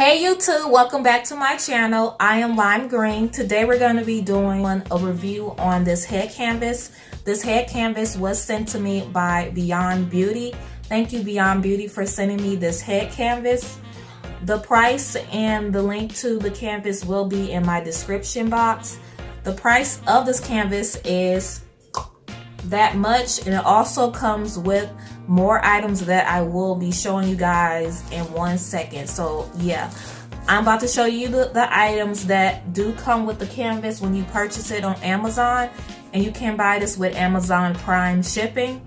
Hey YouTube, welcome back to my channel. I am Lime Green. Today we're going to be doing a review on this head canvas. This head canvas was sent to me by Beyond Beauty. Thank you Beyond Beauty for sending me this head canvas. The price and the link to the canvas will be in my description box. The price of this canvas is that much, and it also comes with more items that I will be showing you guys in 1 second. So yeah, I'm about to show you the items that do come with the canvas when you purchase it on Amazon, and you can buy this with Amazon Prime shipping.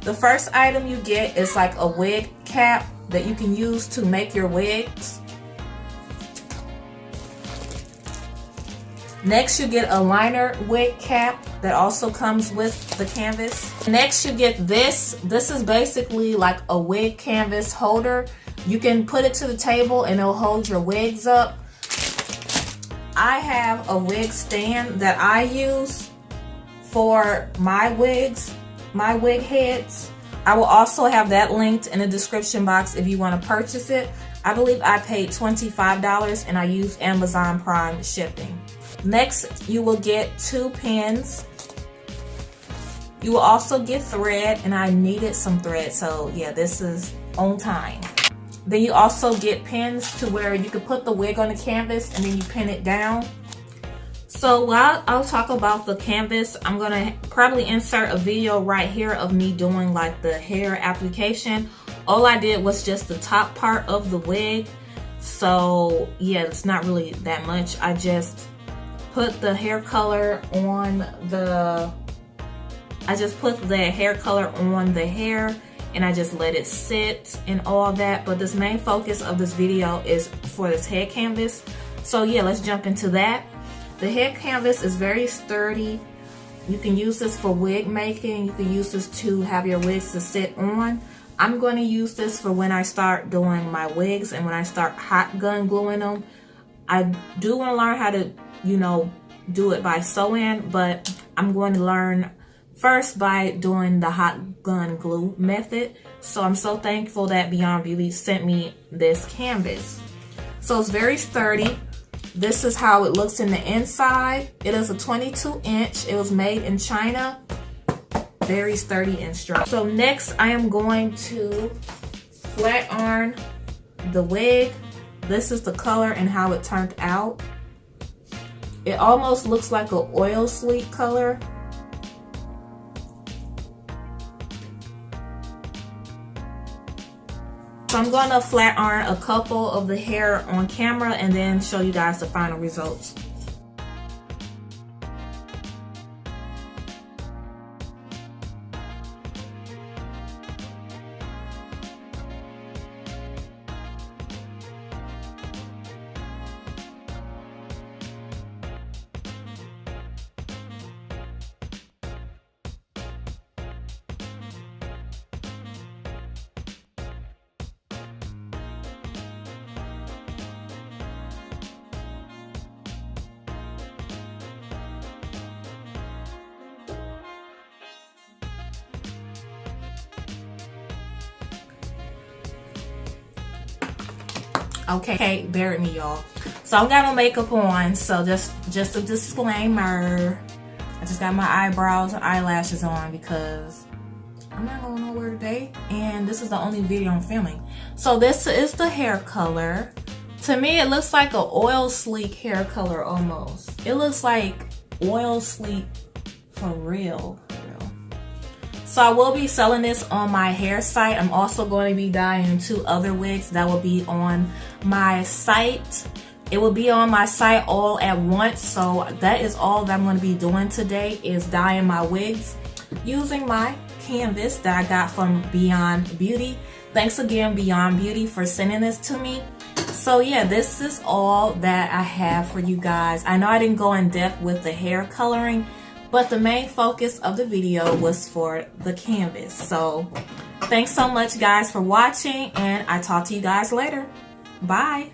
The first item you get is like a wig cap that you can use to make your wigs. Next, you get a liner wig cap that also comes with the canvas. Next, you get this. This is basically like a wig canvas holder. You can put it to the table and it'll hold your wigs up. I have a wig stand that I use for my wigs, my wig heads. I will also have that linked in the description box if you want to purchase it. I believe I paid $25 and I use Amazon Prime shipping. Next, you will get 2 pins. You will also get thread, and I needed some thread, so yeah, this is on time. Then you also get pins to where you can put the wig on the canvas and then you pin it down. So while I'll talk about the canvas, I'm gonna probably insert a video right here of me doing like the hair application. All I did was just the top part of the wig. So yeah, it's not really that much. I just put the hair color on the, hair and I just let it sit and all that. But this main focus of this video is for this head canvas. So yeah, let's jump into that. The head canvas is very sturdy. You can use this for wig making. You can use this to have your wigs to sit on. I'm going to use this for when I start doing my wigs and when I start hot gun gluing them. I do want to learn how to, do it by sewing, but I'm going to learn first by doing the hot gun glue method. So I'm so thankful that Beyond Beauty sent me this canvas. So it's very sturdy. This is how it looks in the inside. It is a 22-inch. It was made in China. Very sturdy and strong. So next I am going to flat iron the wig. This is the color and how it turned out. It almost looks like an oil sleek color. So I'm going to flat iron a couple of the hair on camera and then show you guys the final results. Okay, bear with me, y'all. So I got no makeup on, so just a disclaimer. I just got my eyebrows and eyelashes on because I'm not going nowhere today, and this is the only video I'm filming. So this is the hair color. To me, it looks like an oil sleek hair color almost. It looks like oil sleek for real. So I will be selling this on my hair site. I'm also going to be dyeing 2 other wigs that will be on my site. It will be on my site all at once. So that is all that I'm going to be doing today, is dyeing my wigs using my canvas that I got from Beyond Beauty. Thanks again Beyond Beauty for sending this to me. So yeah, this is all that I have for you guys. I know I didn't go in depth with the hair coloring, but the main focus of the video was for the canvas. So thanks so much guys for watching, and I talk to you guys later. Bye.